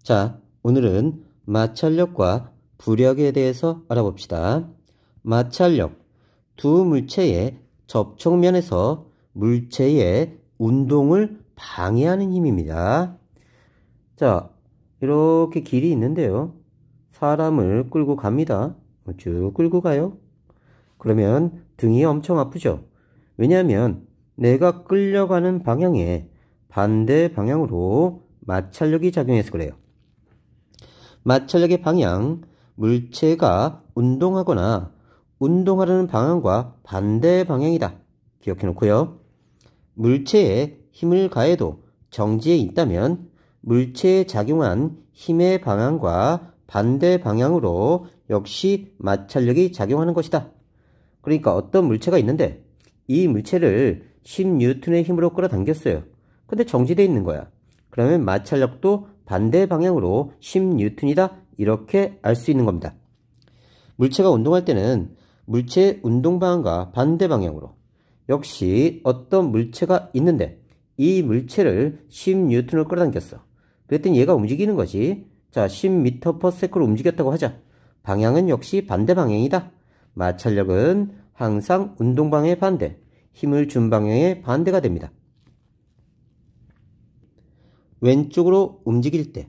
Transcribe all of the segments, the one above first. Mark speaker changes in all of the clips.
Speaker 1: 자, 오늘은 마찰력과 부력에 대해서 알아봅시다. 마찰력, 두 물체의 접촉면에서 물체의 운동을 방해하는 힘입니다. 자, 이렇게 길이 있는데요. 사람을 끌고 갑니다. 쭉 끌고 가요. 그러면 등이 엄청 아프죠? 왜냐하면 내가 끌려가는 방향에 반대 방향으로 마찰력이 작용해서 그래요. 마찰력의 방향, 물체가 운동하거나 운동하려는 방향과 반대 방향이다. 기억해 놓고요. 물체에 힘을 가해도 정지해 있다면 물체에 작용한 힘의 방향과 반대 방향으로 역시 마찰력이 작용하는 것이다. 그러니까 어떤 물체가 있는데 이 물체를 10N의 힘으로 끌어당겼어요. 근데 정지되어 있는 거야. 그러면 마찰력도 반대 방향으로 10N이다. 이렇게 알 수 있는 겁니다. 물체가 운동할 때는 물체의 운동 방향과 반대 방향으로 역시 어떤 물체가 있는데 이 물체를 10N을 끌어당겼어. 그랬더니 얘가 움직이는 거지. 자, 10m/s로 움직였다고 하자. 방향은 역시 반대 방향이다. 마찰력은 항상 운동 방향의 반대, 힘을 준 방향의 반대가 됩니다. 왼쪽으로 움직일 때,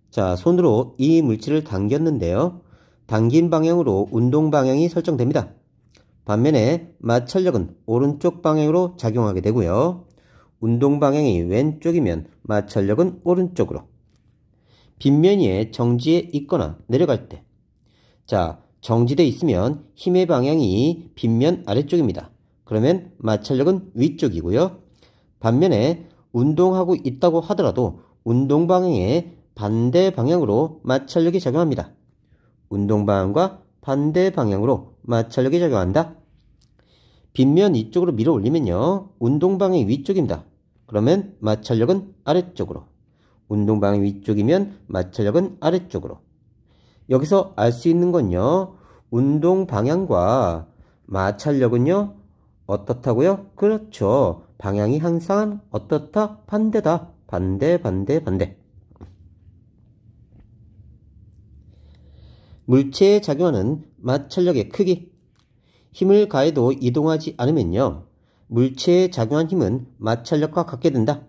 Speaker 1: 자, 손으로 이 물체를 당겼는데요. 당긴 방향으로 운동 방향이 설정됩니다. 반면에 마찰력은 오른쪽 방향으로 작용하게 되고요. 운동 방향이 왼쪽이면 마찰력은 오른쪽으로. 빗면 위에 정지해 있거나 내려갈 때, 자, 정지되어 있으면 힘의 방향이 빗면 아래쪽입니다. 그러면 마찰력은 위쪽이고요. 반면에 운동하고 있다고 하더라도 운동 방향의 반대 방향으로 마찰력이 작용합니다. 운동 방향과 반대 방향으로 마찰력이 작용한다. 빗면 이쪽으로 밀어 올리면요. 운동 방향이 위쪽입니다. 그러면 마찰력은 아래쪽으로. 운동 방향이 위쪽이면 마찰력은 아래쪽으로. 여기서 알 수 있는 건요. 운동 방향과 마찰력은요. 어떻다고요? 그렇죠. 방향이 항상 어떻다? 반대다. 반대. 물체에 작용하는 마찰력의 크기. 힘을 가해도 이동하지 않으면요. 물체에 작용한 힘은 마찰력과 같게 된다.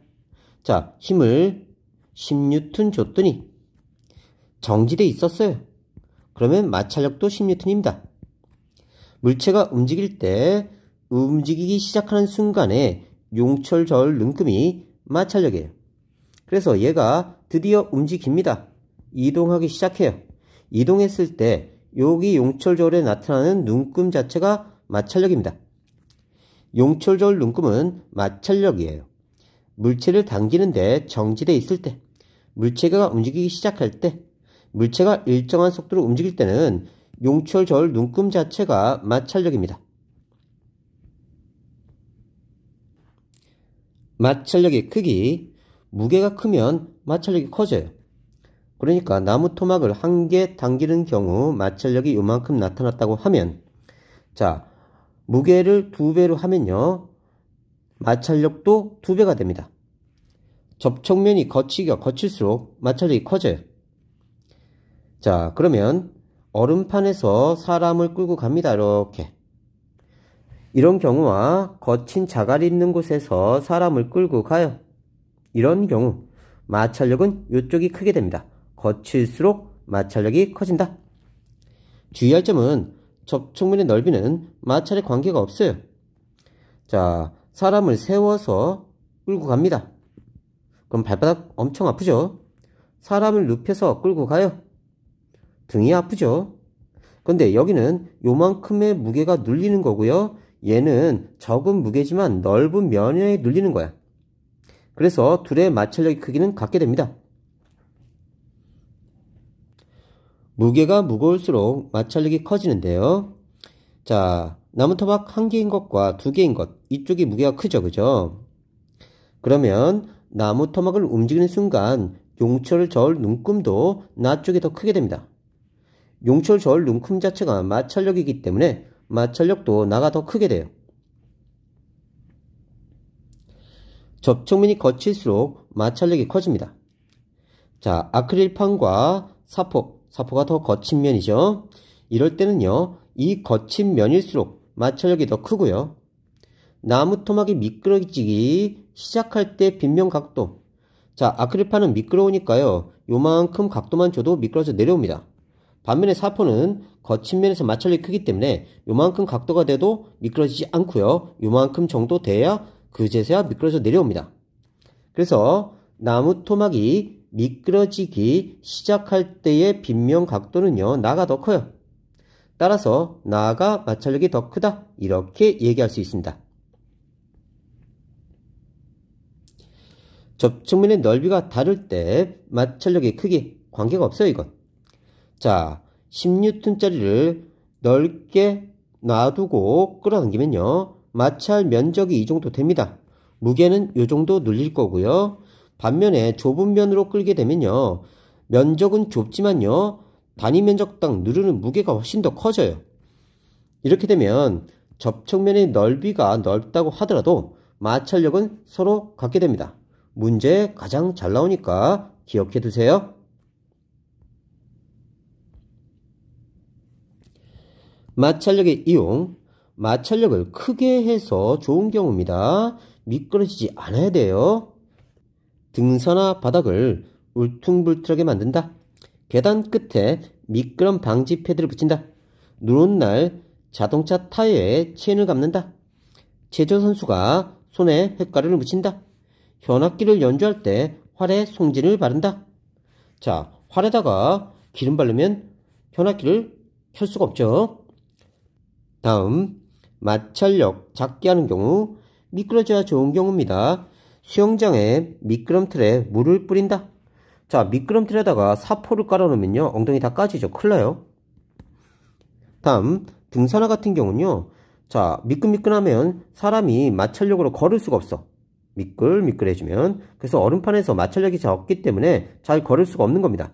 Speaker 1: 자, 힘을 10N 줬더니 정지되어 있었어요. 그러면 마찰력도 10N입니다. 물체가 움직일 때 움직이기 시작하는 순간에 용철 저울 눈금이 마찰력이에요. 그래서 얘가 드디어 움직입니다. 이동하기 시작해요. 이동했을 때 여기 용철 저울에 나타나는 눈금 자체가 마찰력입니다. 용철 저울 눈금은 마찰력이에요. 물체를 당기는데 정지되어 있을 때, 물체가 움직이기 시작할 때, 물체가 일정한 속도로 움직일 때는 용철 저울 눈금 자체가 마찰력입니다. 마찰력의 크기, 무게가 크면 마찰력이 커져요. 그러니까 나무 토막을 한 개 당기는 경우 마찰력이 요만큼 나타났다고 하면, 자, 무게를 2배로 하면요. 마찰력도 2배가 됩니다. 접촉면이 거칠수록 마찰력이 커져요. 자, 그러면 얼음판에서 사람을 끌고 갑니다. 이렇게. 이런 경우와 거친 자갈이 있는 곳에서 사람을 끌고 가요. 이런 경우 마찰력은 이쪽이 크게 됩니다. 거칠수록 마찰력이 커진다. 주의할 점은 접촉면의 넓이는 마찰에 관계가 없어요. 자, 사람을 세워서 끌고 갑니다. 그럼 발바닥 엄청 아프죠? 사람을 눕혀서 끌고 가요. 등이 아프죠? 근데 여기는 요만큼의 무게가 눌리는 거고요. 얘는 적은 무게지만 넓은 면에 눌리는 거야. 그래서 둘의 마찰력의 크기는 같게 됩니다. 무게가 무거울수록 마찰력이 커지는데요. 자, 나무 토막 1개인 것과 2개인 것, 이쪽이 무게가 크죠, 그죠? 그러면 나무 토막을 움직이는 순간 용철 저울 눈금도 나 쪽이 더 크게 됩니다. 용철 저울 눈금 자체가 마찰력이기 때문에 마찰력도 나가 더 크게 돼요. 접촉면이 거칠수록 마찰력이 커집니다. 자, 아크릴판과 사포가 더 거친 면이죠. 이럴 때는요, 이 거친 면일수록 마찰력이 더 크고요. 나무 토막이 미끄러지기 시작할 때 빗면 각도. 자, 아크릴판은 미끄러우니까요, 요만큼 각도만 줘도 미끄러져 내려옵니다. 반면에 사포는 거친 면에서 마찰력이 크기 때문에 요만큼 각도가 돼도 미끄러지지 않고요. 요만큼 정도 돼야 그제서야 미끄러져 내려옵니다. 그래서 나무 토막이 미끄러지기 시작할 때의 빗면 각도는요, 나가 더 커요. 따라서 나가 마찰력이 더 크다, 이렇게 얘기할 수 있습니다. 접촉면의 넓이가 다를 때 마찰력의 크기 관계가 없어요, 이건. 자, 10N짜리를 넓게 놔두고 끌어당기면요, 마찰 면적이 이 정도 됩니다. 무게는 이 정도 눌릴 거고요. 반면에 좁은 면으로 끌게 되면요, 면적은 좁지만요, 단위 면적당 누르는 무게가 훨씬 더 커져요. 이렇게 되면 접촉면의 넓이가 넓다고 하더라도 마찰력은 서로 같게 됩니다. 문제 가장 잘 나오니까 기억해 두세요. 마찰력의 이용. 마찰력을 크게 해서 좋은 경우입니다. 미끄러지지 않아야 돼요. 등산화 바닥을 울퉁불퉁하게 만든다. 계단 끝에 미끄럼 방지 패드를 붙인다. 눈 오는 날 자동차 타이어에 체인을 감는다. 체조 선수가 손에 횟가루를 묻힌다. 현악기를 연주할 때 활에 송진을 바른다. 자, 활에다가 기름 바르면 현악기를 켤 수가 없죠. 다음, 마찰력 작게 하는 경우. 미끄러져야 좋은 경우입니다. 수영장에 미끄럼틀에 물을 뿌린다. 자, 미끄럼틀에다가 사포를 깔아놓으면요, 엉덩이 다 까지죠. 큰일 나요. 다음, 등산화 같은 경우는요, 자, 미끈미끈하면 사람이 마찰력으로 걸을 수가 없어. 미끌미끌해지면. 그래서 얼음판에서 마찰력이 적기 때문에 잘 걸을 수가 없는 겁니다.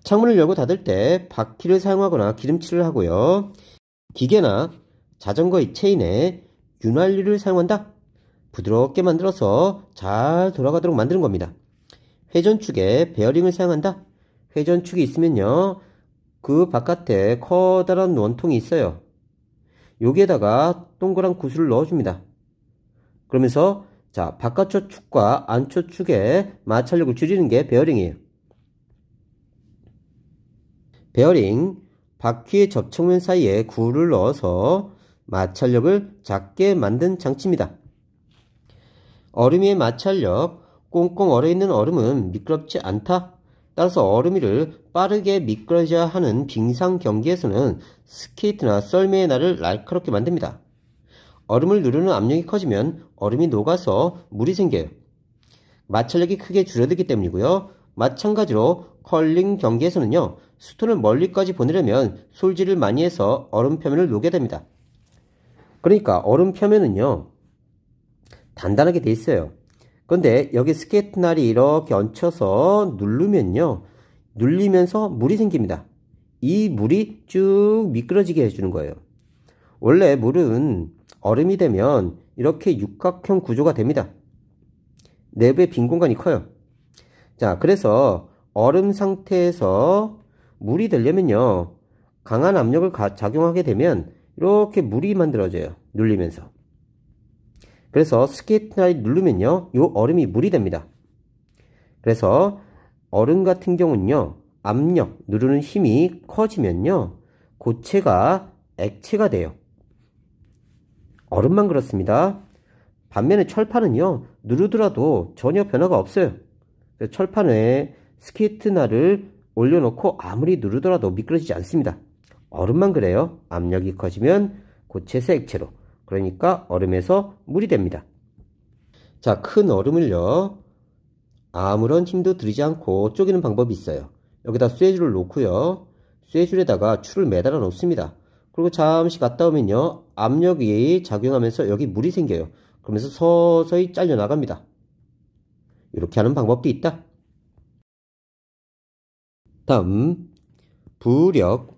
Speaker 1: 창문을 열고 닫을 때 바퀴를 사용하거나 기름칠을 하고요. 기계나 자전거의 체인에 윤활유를 사용한다. 부드럽게 만들어서 잘 돌아가도록 만드는 겁니다. 회전축에 베어링을 사용한다. 회전축이 있으면요, 그 바깥에 커다란 원통이 있어요. 여기에다가 동그란 구슬을 넣어줍니다. 그러면서 자, 바깥쪽 축과 안쪽 축의 마찰력을 줄이는 게 베어링이에요. 베어링, 바퀴의 접촉면 사이에 굴을 넣어서 마찰력을 작게 만든 장치입니다. 얼음 위의 마찰력, 꽁꽁 얼어있는 얼음은 미끄럽지 않다. 따라서 얼음 위를 빠르게 미끄러져야 하는 빙상 경기에서는 스케이트나 썰매의 날을 날카롭게 만듭니다. 얼음을 누르는 압력이 커지면 얼음이 녹아서 물이 생겨요. 마찰력이 크게 줄어들기 때문이고요. 마찬가지로 컬링 경기에서는요, 스톤을 멀리까지 보내려면 솔질을 많이 해서 얼음 표면을 녹여야 됩니다. 그러니까 얼음 표면은요, 단단하게 돼 있어요. 그런데 여기 스케이트 날이 이렇게 얹혀서 누르면요, 눌리면서 물이 생깁니다. 이 물이 쭉 미끄러지게 해주는 거예요. 원래 물은 얼음이 되면 이렇게 육각형 구조가 됩니다. 내부에 빈 공간이 커요. 자, 그래서 얼음 상태에서 물이 되려면요, 강한 압력을 작용하게 되면 이렇게 물이 만들어져요. 눌리면서. 그래서 스케이트 날이 누르면요, 요 얼음이 물이 됩니다. 그래서 얼음 같은 경우는요, 압력, 누르는 힘이 커지면요, 고체가 액체가 돼요. 얼음만 그렇습니다. 반면에 철판은요, 누르더라도 전혀 변화가 없어요. 철판에 스케이트 날을 올려놓고 아무리 누르더라도 미끄러지지 않습니다. 얼음만 그래요. 압력이 커지면 고체에서 액체로, 그러니까 얼음에서 물이 됩니다. 자, 큰 얼음을요, 아무런 힘도 들이지 않고 쪼개는 방법이 있어요. 여기다 쇠줄을 놓고요, 쇠줄에다가 줄을 매달아 놓습니다. 그리고 잠시 갔다 오면요, 압력이 작용하면서 여기 물이 생겨요. 그러면서 서서히 잘려 나갑니다. 이렇게 하는 방법도 있다. 다음, 부력.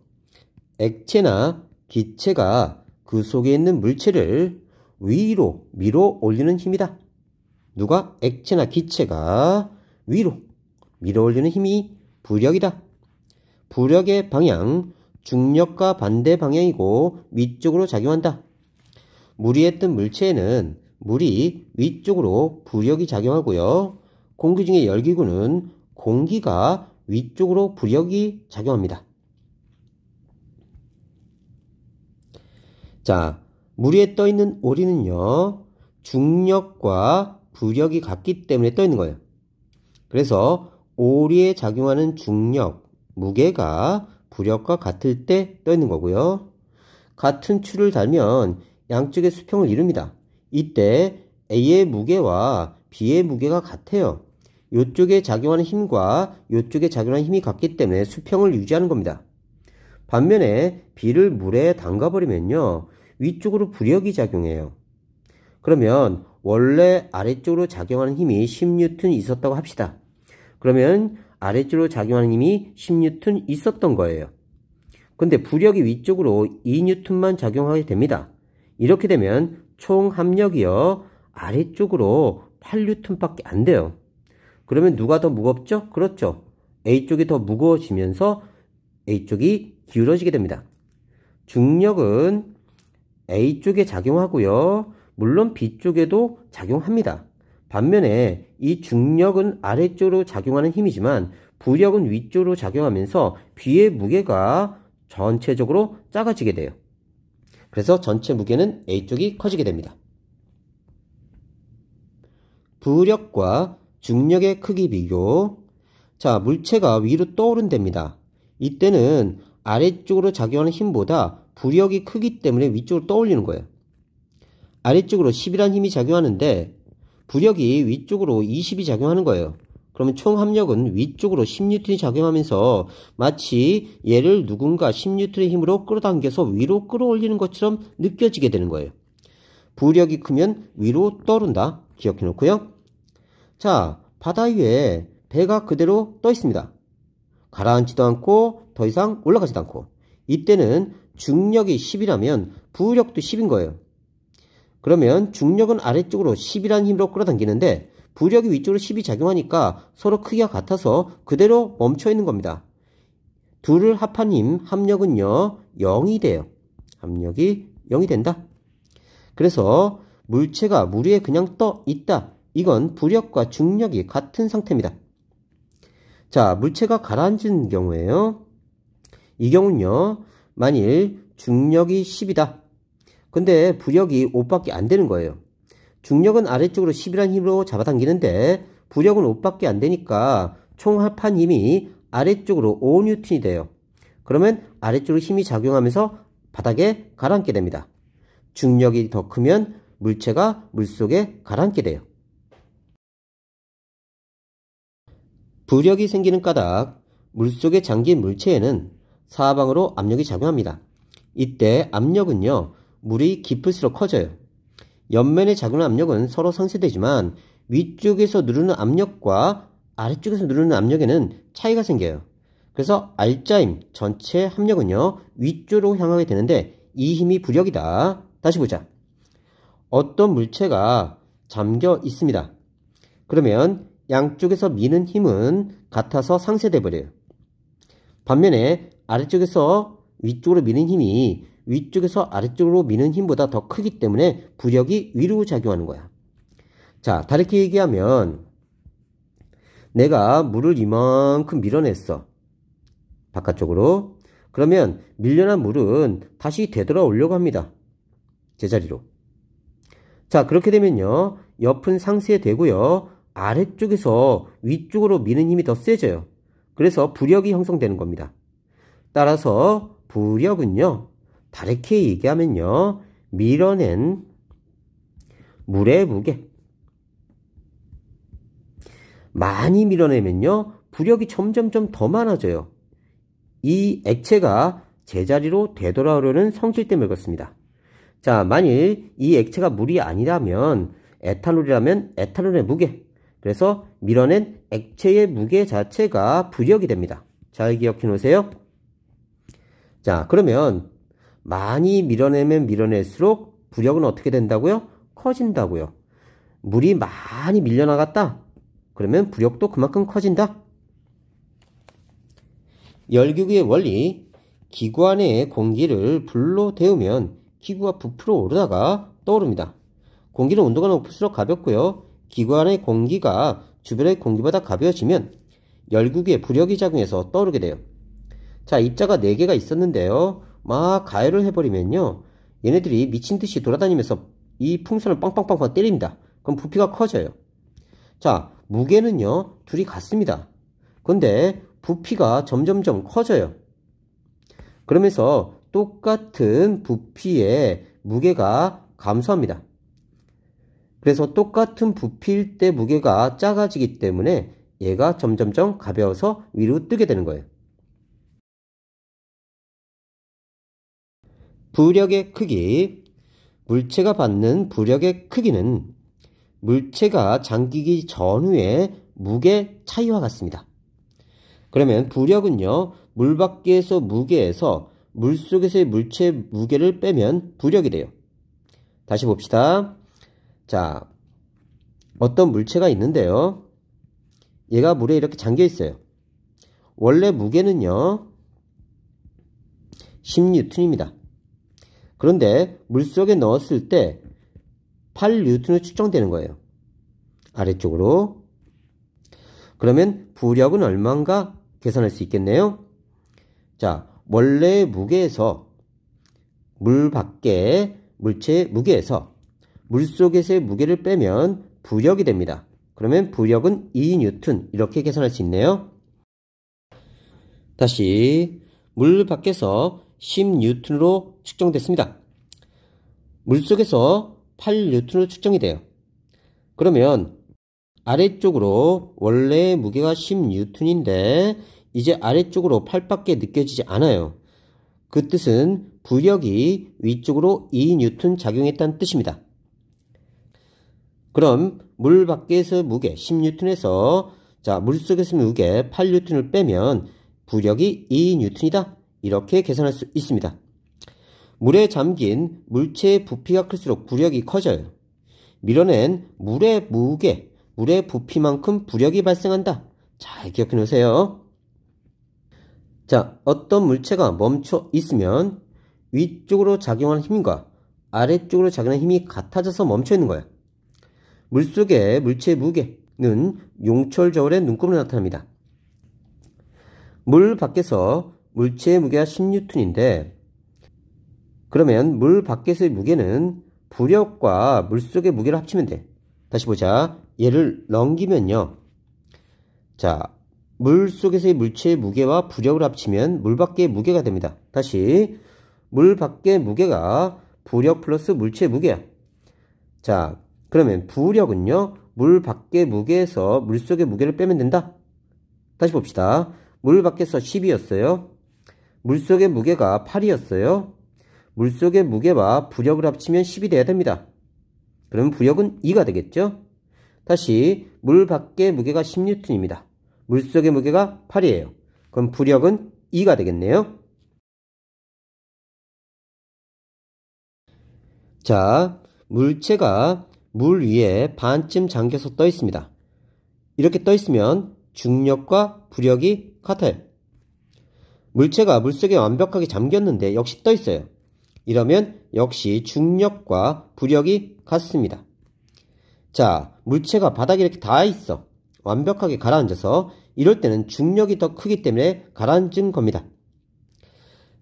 Speaker 1: 액체나 기체가 그 속에 있는 물체를 위로 밀어 올리는 힘이다. 누가? 액체나 기체가 위로 밀어올리는 힘이 부력이다. 부력의 방향, 중력과 반대 방향이고 위쪽으로 작용한다. 물 위에 뜬 물체에는 물이 위쪽으로 부력이 작용하고요. 공기 중의 열기구는 공기가 위쪽으로 부력이 작용합니다. 자, 물 위에 떠 있는 오리는요, 중력과 부력이 같기 때문에 떠 있는 거예요. 그래서 오리에 작용하는 중력, 무게가 부력과 같을 때 떠 있는 거고요. 같은 추를 달면 양쪽의 수평을 이룹니다. 이때 A의 무게와 B의 무게가 같아요. 이쪽에 작용하는 힘과 이쪽에 작용하는 힘이 같기 때문에 수평을 유지하는 겁니다. 반면에 B를 물에 담가버리면요, 위쪽으로 부력이 작용해요. 그러면 원래 아래쪽으로 작용하는 힘이 10N 있었다고 합시다. 그러면 아래쪽으로 작용하는 힘이 10N 있었던 거예요. 근데 부력이 위쪽으로 2N만 작용하게 됩니다. 이렇게 되면 총 합력이요, 아래쪽으로 8N밖에 안 돼요. 그러면 누가 더 무겁죠? 그렇죠. A쪽이 더 무거워지면서 A쪽이 기울어지게 됩니다. 중력은 A쪽에 작용하고요. 물론 B쪽에도 작용합니다. 반면에 이 중력은 아래쪽으로 작용하는 힘이지만 부력은 위쪽으로 작용하면서 B의 무게가 전체적으로 작아지게 돼요. 그래서 전체 무게는 A쪽이 커지게 됩니다. 부력과 중력의 크기 비교. 자, 물체가 위로 떠오른답니다. 이때는 아래쪽으로 작용하는 힘보다 부력이 크기 때문에 위쪽으로 떠올리는 거예요. 아래쪽으로 10이라는 힘이 작용하는데 부력이 위쪽으로 20이 작용하는 거예요. 그러면 총 합력은 위쪽으로 10N이 작용하면서 마치 얘를 누군가 10N의 힘으로 끌어당겨서 위로 끌어올리는 것처럼 느껴지게 되는 거예요. 부력이 크면 위로 떠오른다. 기억해 놓고요. 자, 바다 위에 배가 그대로 떠 있습니다. 가라앉지도 않고 더 이상 올라가지도 않고. 이때는 중력이 10이라면 부력도 10인 거예요. 그러면 중력은 아래쪽으로 10이라는 힘으로 끌어당기는데 부력이 위쪽으로 10이 작용하니까 서로 크기가 같아서 그대로 멈춰 있는 겁니다. 둘을 합한 힘, 합력은요, 0이 돼요. 합력이 0이 된다. 그래서 물체가 물 위에 그냥 떠 있다. 이건 부력과 중력이 같은 상태입니다. 자, 물체가 가라앉은 경우에요. 이 경우는요, 만일 중력이 10이다. 근데 부력이 5밖에 안 되는 거예요. 중력은 아래쪽으로 10이라는 힘으로 잡아당기는데 부력은 5밖에 안 되니까 총 합한 힘이 아래쪽으로 5N이 돼요. 그러면 아래쪽으로 힘이 작용하면서 바닥에 가라앉게 됩니다. 중력이 더 크면 물체가 물속에 가라앉게 돼요. 부력이 생기는 까닭, 물속에 잠긴 물체에는 사방으로 압력이 작용합니다. 이때 압력은요, 물이 깊을수록 커져요. 옆면에 작용하는 압력은 서로 상쇄되지만 위쪽에서 누르는 압력과 아래쪽에서 누르는 압력에는 차이가 생겨요. 그래서 R자임 전체 합력은요, 위쪽으로 향하게 되는데 이 힘이 부력이다. 다시 보자. 어떤 물체가 잠겨 있습니다. 그러면 양쪽에서 미는 힘은 같아서 상쇄돼 버려요. 반면에 아래쪽에서 위쪽으로 미는 힘이 위쪽에서 아래쪽으로 미는 힘보다 더 크기 때문에 부력이 위로 작용하는 거야. 자, 다르게 얘기하면 내가 물을 이만큼 밀어냈어. 바깥쪽으로. 그러면 밀려난 물은 다시 되돌아오려고 합니다. 제자리로. 자, 그렇게 되면요, 옆은 상쇄되고요, 아래쪽에서 위쪽으로 미는 힘이 더 세져요. 그래서 부력이 형성되는 겁니다. 따라서 부력은요, 다르게 얘기하면요, 밀어낸 물의 무게. 많이 밀어내면요, 부력이 점점점 더 많아져요. 이 액체가 제자리로 되돌아오려는 성질 때문에 그렇습니다. 자, 만일 이 액체가 물이 아니라면 에탄올이라면 에탄올의 무게. 그래서 밀어낸 액체의 무게 자체가 부력이 됩니다. 잘 기억해 놓으세요. 자, 그러면 많이 밀어내면 밀어낼수록 부력은 어떻게 된다고요? 커진다고요. 물이 많이 밀려나갔다. 그러면 부력도 그만큼 커진다. 열기구의 원리, 기구 안에 공기를 불로 데우면 기구가 부풀어 오르다가 떠오릅니다. 공기는 온도가 높을수록 가볍고요. 기구 안의 공기가 주변의 공기보다 가벼워지면 열기구에 부력이 작용해서 떠오르게 돼요. 자, 입자가 4개가 있었는데요. 막 가열을 해버리면요. 얘네들이 미친듯이 돌아다니면서 이 풍선을 빵빵빵빵 때립니다. 그럼 부피가 커져요. 자, 무게는요. 둘이 같습니다. 근데 부피가 점점점 커져요. 그러면서 똑같은 부피의 무게가 감소합니다. 그래서 똑같은 부피일 때 무게가 작아지기 때문에 얘가 점점점 가벼워서 위로 뜨게 되는 거예요. 부력의 크기. 물체가 받는 부력의 크기는 물체가 잠기기 전후의 무게 차이와 같습니다. 그러면 부력은요, 물 밖에서 무게에서 물속에서의 물체 무게를 빼면 부력이 돼요. 다시 봅시다. 자, 어떤 물체가 있는데요. 얘가 물에 이렇게 잠겨 있어요. 원래 무게는요, 10N입니다. 그런데 물속에 넣었을 때 8N으로 측정되는 거예요. 아래쪽으로. 그러면 부력은 얼마인가 계산할 수 있겠네요. 자, 원래 무게에서 물 밖에 물체의 무게에서 물속에서의 무게를 빼면 부력이 됩니다. 그러면 부력은 2N 이렇게 계산할 수 있네요. 다시 물 밖에서 10N으로 측정됐습니다. 물속에서 8N으로 측정이 돼요. 그러면 아래쪽으로 원래 무게가 10N인데 이제 아래쪽으로 8밖에 느껴지지 않아요. 그 뜻은 부력이 위쪽으로 2N 작용했다는 뜻입니다. 그럼 물 밖에서 무게 10N에서 자, 물속에서 무게 8N을 빼면 부력이 2N이다. 이렇게 계산할 수 있습니다. 물에 잠긴 물체의 부피가 클수록 부력이 커져요. 밀어낸 물의 무게, 물의 부피만큼 부력이 발생한다. 잘 기억해 놓으세요. 자, 어떤 물체가 멈춰 있으면 위쪽으로 작용하는 힘과 아래쪽으로 작용하는 힘이 같아져서 멈춰 있는 거예요. 물속의 물체의 무게는 용철저울의 눈곱으로 나타납니다. 물 밖에서 물체의 무게가 10N인데 그러면 물 밖에서의 무게는 부력과 물속의 무게를 합치면 돼. 다시 보자. 얘를 넘기면요. 자, 물속에서의 물체의 무게와 부력을 합치면 물 밖의 무게가 됩니다. 다시 물 밖의 무게가 부력 플러스 물체의 무게야. 자, 그러면 부력은요. 물 밖의 무게에서 물속의 무게를 빼면 된다. 다시 봅시다. 물 밖에서 10이었어요. 물속의 무게가 8이었어요. 물속의 무게와 부력을 합치면 10이 돼야 됩니다. 그러면 부력은 2가 되겠죠? 다시 물 밖의 무게가 10N입니다. 물속의 무게가 8이에요. 그럼 부력은 2가 되겠네요. 자, 물체가 물 위에 반쯤 잠겨서 떠 있습니다. 이렇게 떠 있으면 중력과 부력이 같아요. 물체가 물속에 완벽하게 잠겼는데 역시 떠 있어요. 이러면 역시 중력과 부력이 같습니다. 자, 물체가 바닥에 이렇게 닿아 있어. 완벽하게 가라앉아서 이럴 때는 중력이 더 크기 때문에 가라앉은 겁니다.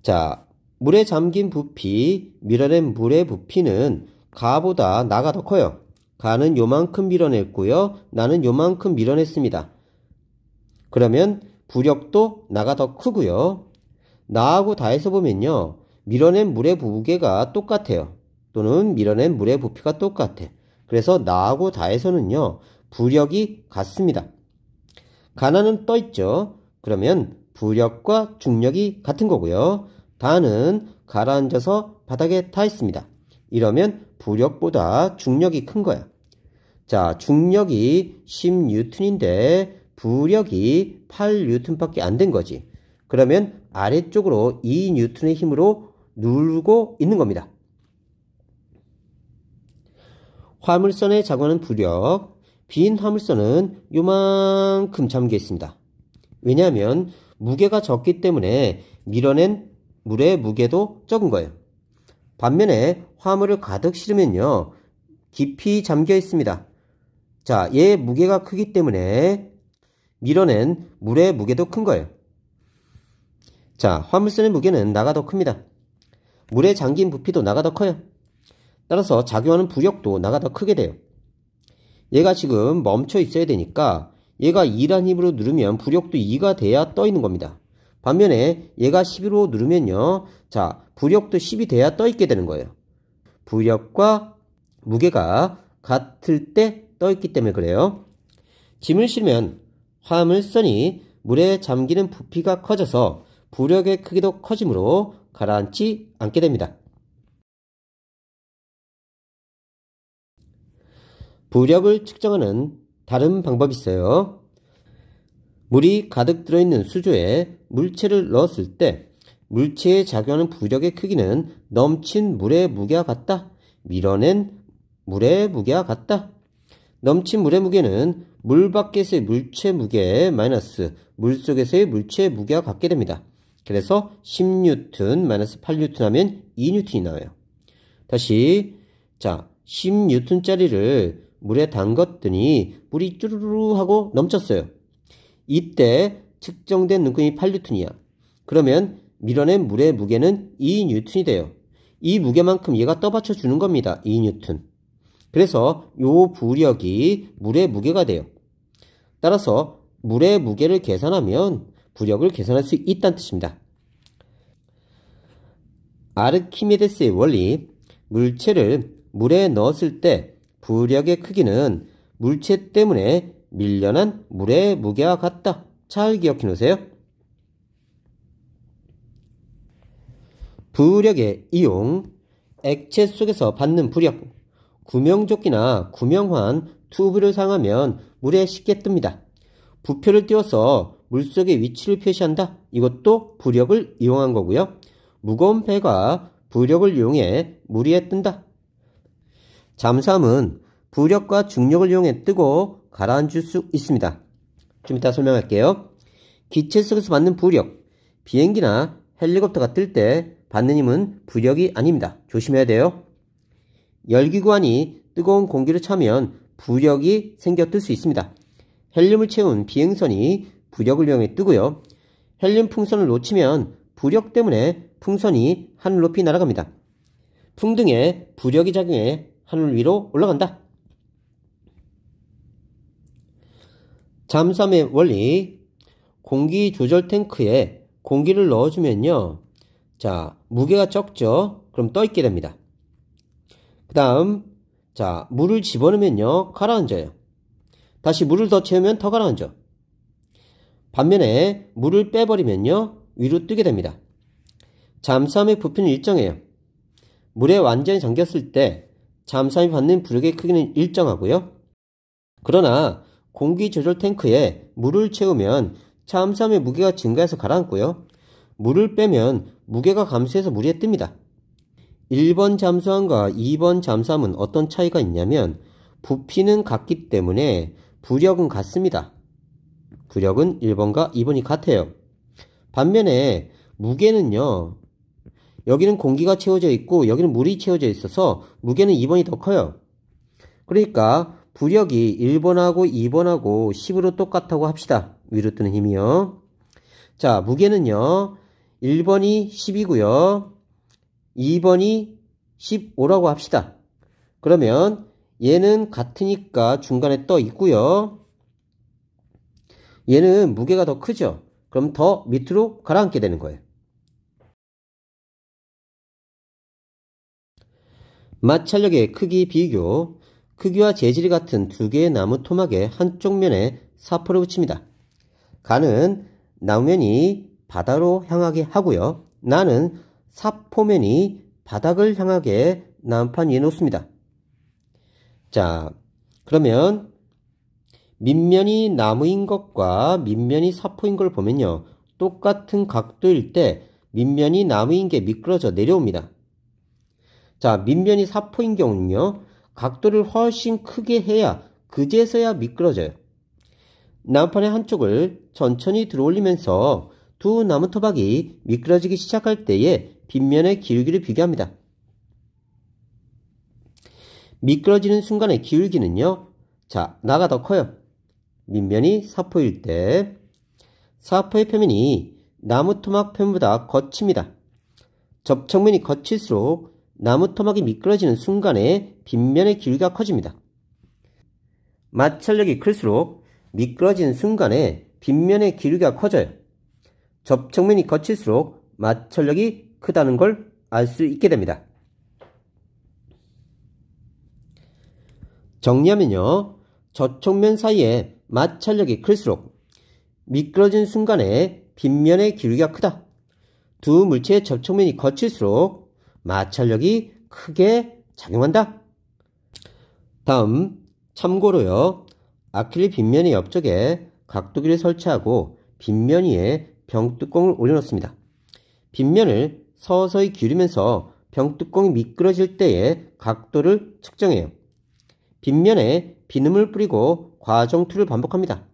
Speaker 1: 자, 물에 잠긴 부피, 밀어낸 물의 부피는 가보다 나가 더 커요. 가는 요만큼 밀어냈고요. 나는 요만큼 밀어냈습니다. 그러면 부력도 나가 더 크고요. 나하고 다해서 보면요. 밀어낸 물의 무게가 똑같아요. 또는 밀어낸 물의 부피가 똑같아. 그래서 나하고 다해서는요. 부력이 같습니다. 가나는 떠 있죠. 그러면 부력과 중력이 같은 거고요. 다는 가라앉아서 바닥에 타 있습니다. 이러면 부력보다 중력이 큰 거야. 자, 중력이 10N인데 부력이 8N밖에 안 된 거지. 그러면 아래쪽으로 2N의 힘으로 누르고 있는 겁니다. 화물선에 작용하는 부력, 빈 화물선은 요만큼 잠겨 있습니다. 왜냐하면 무게가 적기 때문에 밀어낸 물의 무게도 적은 거예요. 반면에 화물을 가득 실으면요, 깊이 잠겨 있습니다. 자, 얘 무게가 크기 때문에 밀어낸 물의 무게도 큰 거예요. 자, 화물선의 무게는 나가 더 큽니다. 물에 잠긴 부피도 나가 더 커요. 따라서 작용하는 부력도 나가 더 크게 돼요. 얘가 지금 멈춰 있어야 되니까 얘가 2란 힘으로 누르면 부력도 2가 돼야 떠 있는 겁니다. 반면에 얘가 11로 누르면요, 자, 부력도 10이 돼야 떠 있게 되는 거예요. 부력과 무게가 같을 때 떠 있기 때문에 그래요. 짐을 실으면 화물선이 물에 잠기는 부피가 커져서 부력의 크기도 커지므로 가라앉지 않게 됩니다. 부력을 측정하는 다른 방법이 있어요. 물이 가득 들어있는 수조에 물체를 넣었을 때 물체에 작용하는 부력의 크기는 넘친 물의 무게와 같다. 밀어낸 물의 무게와 같다. 넘친 물의 무게는 물 밖에서의 물체 무게 마이너스 물 속에서의 물체 무게와 같게 됩니다. 그래서 10N 마이너스 8N 하면 2N이 나와요. 다시, 자, 10N짜리를 물에 담갔더니 물이 쭈루루 하고 넘쳤어요. 이때 측정된 눈금이 8N이야. 그러면 밀어낸 물의 무게는 2N이 돼요. 이 무게만큼 얘가 떠받쳐 주는 겁니다. 2N. 그래서 요 부력이 물의 무게가 돼요. 따라서 물의 무게를 계산하면 부력을 계산할 수 있다는 뜻입니다. 아르키메데스의 원리, 물체를 물에 넣었을 때 부력의 크기는 물체 때문에 밀려난 물의 무게와 같다. 잘 기억해 놓으세요. 부력의 이용, 액체 속에서 받는 부력, 구명조끼나 구명환, 튜브를 사용하면 물에 쉽게 뜹니다. 부표를 띄워서 물속의 위치를 표시한다. 이것도 부력을 이용한 거고요. 무거운 배가 부력을 이용해 물 위에 뜬다. 잠수함은 부력과 중력을 이용해 뜨고 가라앉을 수 있습니다. 좀 이따 설명할게요. 기체 속에서 받는 부력, 비행기나 헬리콥터가 뜰 때 받는 힘은 부력이 아닙니다. 조심해야 돼요. 열기관이 뜨거운 공기를 차면 부력이 생겨 뜰 수 있습니다. 헬륨을 채운 비행선이 부력을 이용해 뜨고요. 헬륨 풍선을 놓치면 부력 때문에 풍선이 하늘 높이 날아갑니다. 풍등에 부력이 작용해 하늘 위로 올라간다. 잠수함의 원리, 공기 조절 탱크에 공기를 넣어주면요, 자, 무게가 적죠? 그럼 떠 있게 됩니다. 그 다음, 자, 물을 집어넣으면요, 가라앉아요. 다시 물을 더 채우면 더 가라앉아. 반면에 물을 빼버리면요, 위로 뜨게 됩니다. 잠수함의 부피는 일정해요. 물에 완전히 잠겼을 때 잠수함이 받는 부력의 크기는 일정하고요. 그러나 공기 조절 탱크에 물을 채우면 잠수함의 무게가 증가해서 가라앉고요. 물을 빼면 무게가 감소해서 물 위에 뜹니다. 1번 잠수함과 2번 잠수함은 어떤 차이가 있냐면 부피는 같기 때문에 부력은 같습니다. 부력은 1번과 2번이 같아요. 반면에 무게는요, 여기는 공기가 채워져 있고 여기는 물이 채워져 있어서 무게는 2번이 더 커요. 그러니까 부력이 1번하고 2번하고 10으로 똑같다고 합시다. 위로 뜨는 힘이요. 자, 무게는요, 1번이 10이고요. 2번이 15라고 합시다. 그러면 얘는 같으니까 중간에 떠 있고요. 얘는 무게가 더 크죠. 그럼 더 밑으로 가라앉게 되는 거예요. 마찰력의 크기 비교, 크기와 재질이 같은 두 개의 나무 토막의 한쪽 면에 사포를 붙입니다. 가는 나무면이 바다로 향하게 하고요. 나는 사포면이 바닥을 향하게 나무판 위에 놓습니다. 자, 그러면 밑면이 나무인 것과 밑면이 사포인 걸 보면요, 똑같은 각도일 때 밑면이 나무인 게 미끄러져 내려옵니다. 자, 밑면이 사포인 경우는요, 각도를 훨씬 크게 해야 그제서야 미끄러져요. 나무판의 한쪽을 천천히 들어올리면서 두 나무 토막이 미끄러지기 시작할 때의 빗면의 기울기를 비교합니다. 미끄러지는 순간의 기울기는요. 자, 나가 더 커요. 밑면이 사포일 때 사포의 표면이 나무 토막 표면보다 거칩니다. 접촉면이 거칠수록 나무 토막이 미끄러지는 순간에 빗면의 기울기가 커집니다. 마찰력이 클수록 미끄러지는 순간에 빗면의 기울기가 커져요. 접촉면이 거칠수록 마찰력이 크다는 걸 알 수 있게 됩니다. 정리하면요. 저촉면 사이에 마찰력이 클수록 미끄러진 순간에 빗면의 기울기가 크다. 두 물체의 접촉면이 거칠수록 마찰력이 크게 작용한다. 다음 참고로요. 아크릴 빗면의 옆쪽에 각도기를 설치하고 빗면 위에 병뚜껑을 올려놓습니다. 빗면을 서서히 기울이면서 병뚜껑이 미끄러질 때의 각도를 측정해요. 빗면에 비눗물 뿌리고 과정툴을 반복합니다.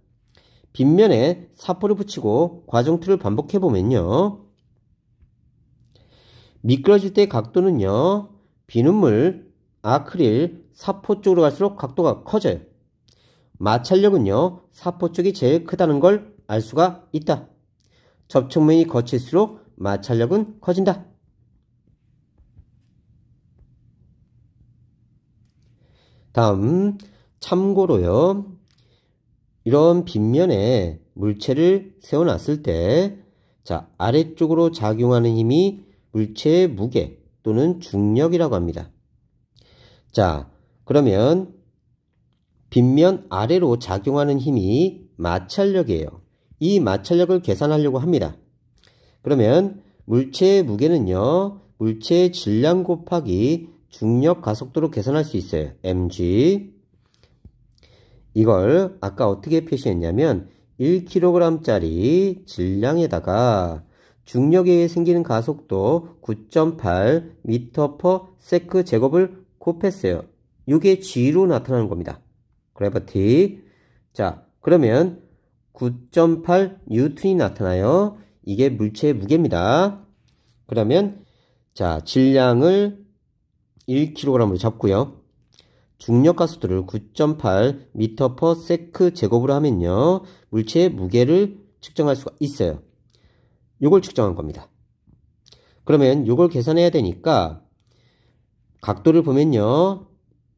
Speaker 1: 빗면에 사포를 붙이고 과정툴을 반복해보면요. 미끄러질 때의 각도는요. 비눗물, 아크릴, 사포 쪽으로 갈수록 각도가 커져요. 마찰력은요. 사포 쪽이 제일 크다는 걸 알 수가 있다. 접촉면이 거칠수록 마찰력은 커진다. 다음 참고로요. 이런 빗면에 물체를 세워놨을 때 자, 아래쪽으로 작용하는 힘이 물체의 무게 또는 중력이라고 합니다. 자, 그러면 빗면 아래로 작용하는 힘이 마찰력이에요. 이 마찰력을 계산하려고 합니다. 그러면 물체의 무게는요. 물체의 질량 곱하기 중력 가속도로 계산할 수 있어요. mg. 이걸 아까 어떻게 표시했냐면 1kg짜리 질량에다가 중력에 의해 생기는 가속도 9.8 m/s 제곱을 곱했어요. 이게 g로 나타나는 겁니다. 그래비티. 자, 그러면 9.8 뉴턴이 나타나요. 이게 물체의 무게입니다. 그러면 자, 질량을 1kg으로 잡고요. 중력 가속도를 9.8 m/s 제곱으로 하면요. 물체의 무게를 측정할 수가 있어요. 요걸 측정한 겁니다. 그러면 요걸 계산해야 되니까 각도를 보면요.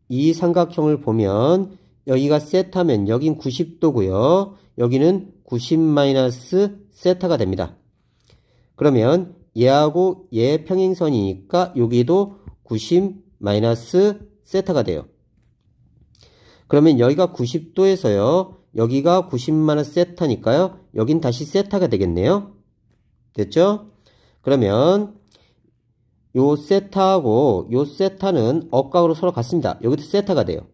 Speaker 1: 이 삼각형을 보면 여기가 세타면 여긴 90도고요. 여기는 90-세타가 됩니다. 그러면 얘하고 얘 평행선이니까 여기도 90-세타가 돼요. 그러면 여기가 90도에서요. 여기가 90-세타니까요. 여긴 다시 세타가 되겠네요. 됐죠? 그러면 요 세타하고 요 세타는 억각으로 서로 같습니다. 여기도 세타가 돼요.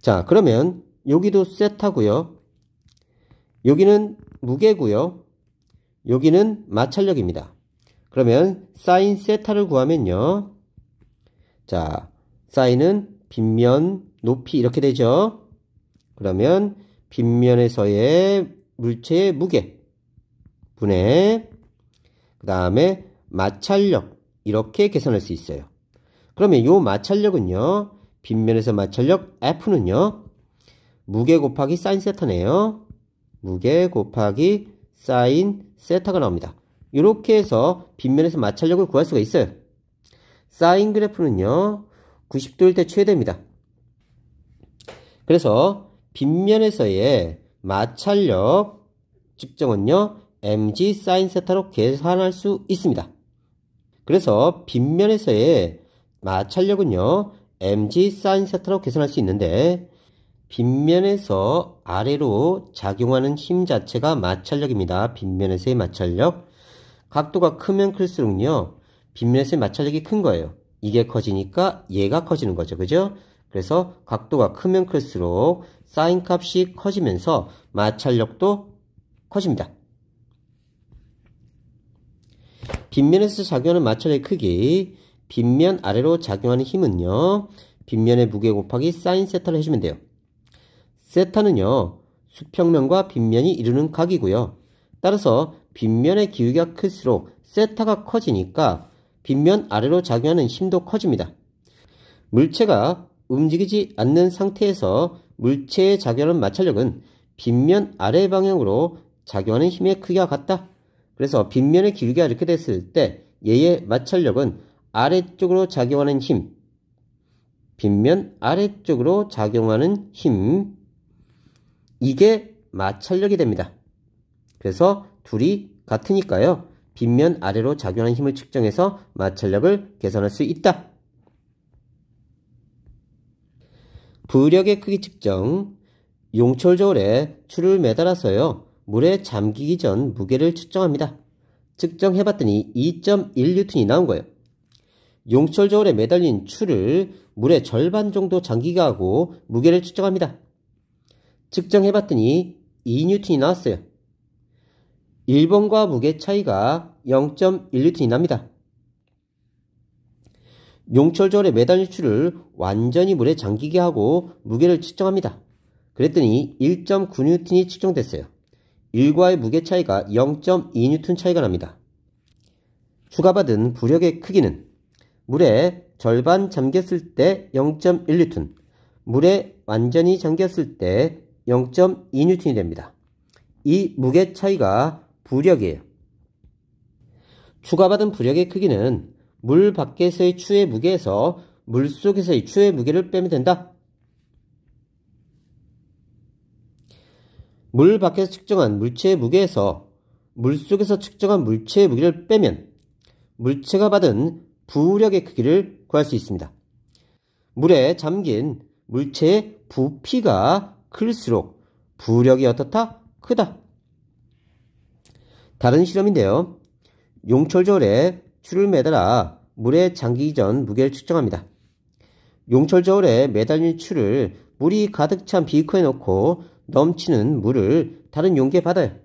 Speaker 1: 자, 그러면 여기도 세타고요. 여기는 무게고요. 여기는 마찰력입니다. 그러면 사인 세타를 구하면요. 자, 사인은 빗면 높이 이렇게 되죠. 그러면 빗면에서의 물체의 무게 분의 그 다음에 마찰력 이렇게 계산할 수 있어요. 그러면 요 마찰력은요. 빗면에서 마찰력 F는요. 무게 곱하기 사인 세타네요. 무게 곱하기 사인 세타가 나옵니다. 이렇게 해서 빗면에서 마찰력을 구할 수가 있어요. 사인 그래프는요. 90도일 때 최대입니다. 그래서 빗면에서의 마찰력 측정은요. mg 사인 세타로 계산할 수 있습니다. 그래서 빗면에서의 마찰력은요. mg 사인 세타로 계산할 수 있는데 빗면에서 아래로 작용하는 힘 자체가 마찰력입니다. 빗면에서의 마찰력. 각도가 크면 클수록요. 빗면에서의 마찰력이 큰 거예요. 이게 커지니까 얘가 커지는 거죠. 그죠? 그래서 각도가 크면 클수록 사인 값이 커지면서 마찰력도 커집니다. 빗면에서 작용하는 마찰력의 크기, 빗면 아래로 작용하는 힘은요. 빗면의 무게 곱하기 사인 세타를 해주면 돼요. 세타는요. 수평면과 빗면이 이루는 각이고요. 따라서 빗면의 기울기가 클수록 세타가 커지니까 빗면 아래로 작용하는 힘도 커집니다. 물체가 움직이지 않는 상태에서 물체에 작용하는 마찰력은 빗면 아래 방향으로 작용하는 힘의 크기와 같다. 그래서 빗면의 기울기가 이렇게 됐을 때 얘의 마찰력은 아래쪽으로 작용하는 힘, 빗면 아래쪽으로 작용하는 힘, 이게 마찰력이 됩니다. 그래서 둘이 같으니까요. 빗면 아래로 작용하는 힘을 측정해서 마찰력을 계산할 수 있다. 부력의 크기 측정. 용철 저울에 줄을 매달아서요. 물에 잠기기 전 무게를 측정합니다. 측정해봤더니 2.1N이 나온 거예요. 용철 저울에 매달린 줄을 물에 절반 정도 잠기게 하고 무게를 측정합니다. 측정해봤더니 2N이 나왔어요. 1번과 무게 차이가 0.1N이 납니다. 용철 저울에 매달린 줄을 완전히 물에 잠기게 하고 무게를 측정합니다. 그랬더니 1.9N이 측정됐어요. 1과의 무게 차이가 0.2N 차이가 납니다. 추가받은 부력의 크기는 물에 절반 잠겼을 때 0.1N, 물에 완전히 잠겼을 때 0.2N이 됩니다. 이 무게 차이가 부력이에요. 추가받은 부력의 크기는 물 밖에서의 추의 무게에서 물 속에서의 추의 무게를 빼면 된다. 물 밖에서 측정한 물체의 무게에서 물 속에서 측정한 물체의 무게를 빼면 물체가 받은 부력의 크기를 구할 수 있습니다. 물에 잠긴 물체의 부피가 클수록 부력이 어떻다? 크다. 다른 실험인데요. 용철 저울에 줄을 매달아 물에 잠기기 전 무게를 측정합니다. 용철 저울에 매달린 줄을 물이 가득 찬 비커에 넣고 넘치는 물을 다른 용기에 받아요.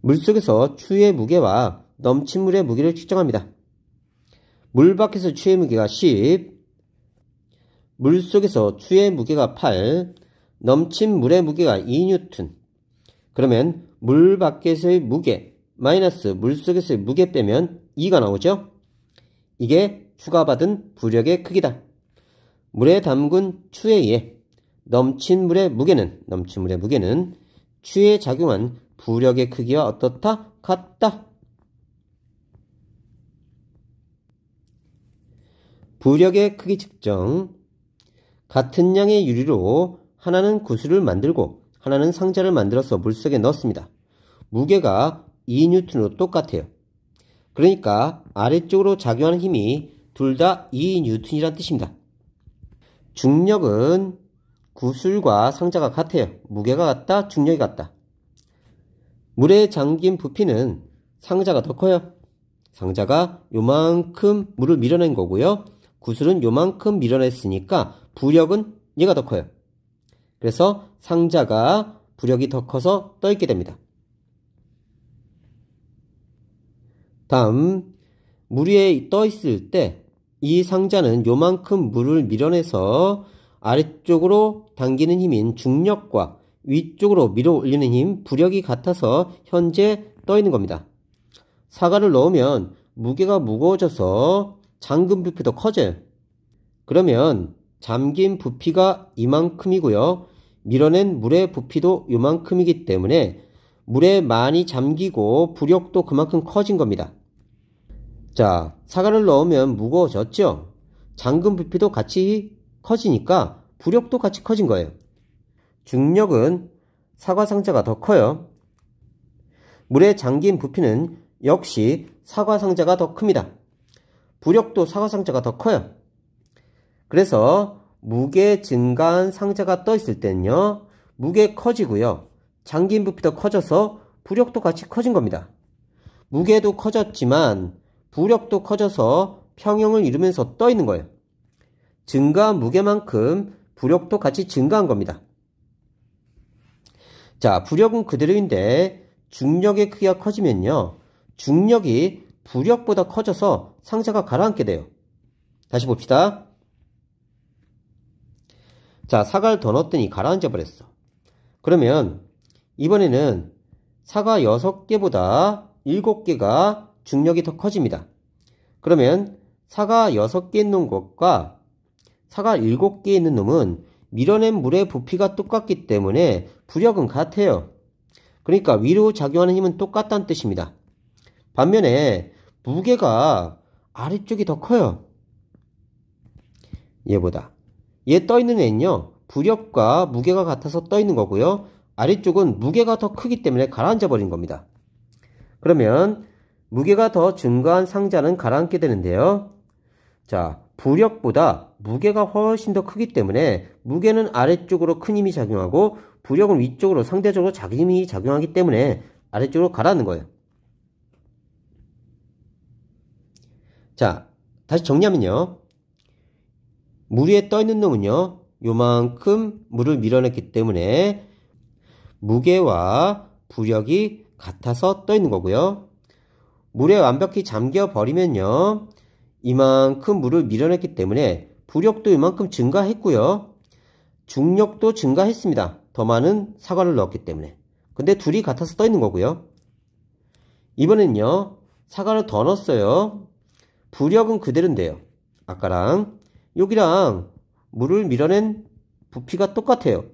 Speaker 1: 물속에서 추의 무게와 넘친 물의 무게를 측정합니다. 물 밖에서 추의 무게가 10, 물속에서 추의 무게가 8, 넘친 물의 무게가 2N. 그러면 물 밖에서의 무게 마이너스 물속에서의 무게 빼면 2가 나오죠? 이게 추가받은 부력의 크기다. 물에 담근 추에 의해 넘친 물의 무게는 추에 작용한 부력의 크기와 어떻다? 같다. 부력의 크기 측정. 같은 양의 유리로 하나는 구슬을 만들고 하나는 상자를 만들어서 물속에 넣었습니다. 무게가 2N으로 똑같아요. 그러니까 아래쪽으로 작용하는 힘이 둘 다 2N이란 뜻입니다. 중력은 구슬과 상자가 같아요. 무게가 같다, 중력이 같다. 물에 잠긴 부피는 상자가 더 커요. 상자가 요만큼 물을 밀어낸 거고요. 구슬은 요만큼 밀어냈으니까 부력은 얘가 더 커요. 그래서 상자가 부력이 더 커서 떠있게 됩니다. 다음, 물 위에 떠있을 때 이 상자는 요만큼 물을 밀어내서 아래쪽으로 당기는 힘인 중력과 위쪽으로 밀어 올리는 힘, 부력이 같아서 현재 떠있는 겁니다. 사과를 넣으면 무게가 무거워져서 잠긴 부피도 커져요. 그러면 잠긴 부피가 이만큼이고요. 밀어낸 물의 부피도 이만큼이기 때문에 물에 많이 잠기고 부력도 그만큼 커진 겁니다. 자, 사과를 넣으면 무거워졌죠? 잠근 부피도 같이 커지니까 부력도 같이 커진 거예요. 중력은 사과 상자가 더 커요. 물에 잠긴 부피는 역시 사과 상자가 더 큽니다. 부력도 사과 상자가 더 커요. 그래서 무게 증가한 상자가 떠 있을 때는요, 무게 커지고요. 잠긴 부피도 커져서 부력도 같이 커진 겁니다. 무게도 커졌지만 부력도 커져서 평형을 이루면서 떠 있는 거예요. 증가한 무게만큼 부력도 같이 증가한 겁니다. 자, 부력은 그대로인데 중력의 크기가 커지면요, 중력이 부력보다 커져서 상자가 가라앉게 돼요. 다시 봅시다. 자, 사과를 더 넣었더니 가라앉아 버렸어. 그러면 이번에는 사가 6개보다 7개가 중력이 더 커집니다. 그러면 사가 6개 있는 것과 사가 7개 있는 놈은 밀어낸 물의 부피가 똑같기 때문에 부력은 같아요. 그러니까 위로 작용하는 힘은 똑같다는 뜻입니다. 반면에 무게가 아래쪽이 더 커요. 얘보다. 얘 떠있는 애는요, 부력과 무게가 같아서 떠있는 거고요. 아래쪽은 무게가 더 크기 때문에 가라앉아 버린 겁니다. 그러면 무게가 더 증가한 상자는 가라앉게 되는데요. 자, 부력보다 무게가 훨씬 더 크기 때문에 무게는 아래쪽으로 큰 힘이 작용하고 부력은 위쪽으로 상대적으로 작은 힘이 작용하기 때문에 아래쪽으로 가라앉는 거예요. 자, 다시 정리하면요. 물 위에 떠있는 놈은요, 요만큼 물을 밀어냈기 때문에 무게와 부력이 같아서 떠있는 거고요. 물에 완벽히 잠겨버리면요, 이만큼 물을 밀어냈기 때문에 부력도 이만큼 증가했고요. 중력도 증가했습니다. 더 많은 사과를 넣었기 때문에. 근데 둘이 같아서 떠있는 거고요. 이번엔요, 사과를 더 넣었어요. 부력은 그대로인데요. 아까랑 여기랑 물을 밀어낸 부피가 똑같아요.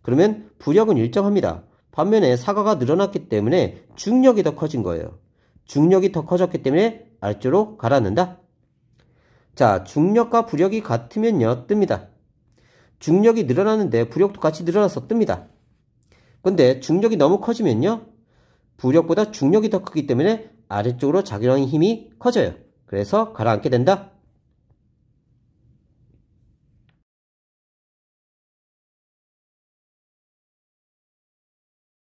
Speaker 1: 그러면 부력은 일정합니다. 반면에 사과가 늘어났기 때문에 중력이 더 커진 거예요. 중력이 더 커졌기 때문에 아래쪽으로 가라앉는다. 자, 중력과 부력이 같으면요, 뜹니다. 중력이 늘어나는데 부력도 같이 늘어나서 뜹니다. 근데 중력이 너무 커지면요, 부력보다 중력이 더 크기 때문에 아래쪽으로 작용하는 힘이 커져요. 그래서 가라앉게 된다.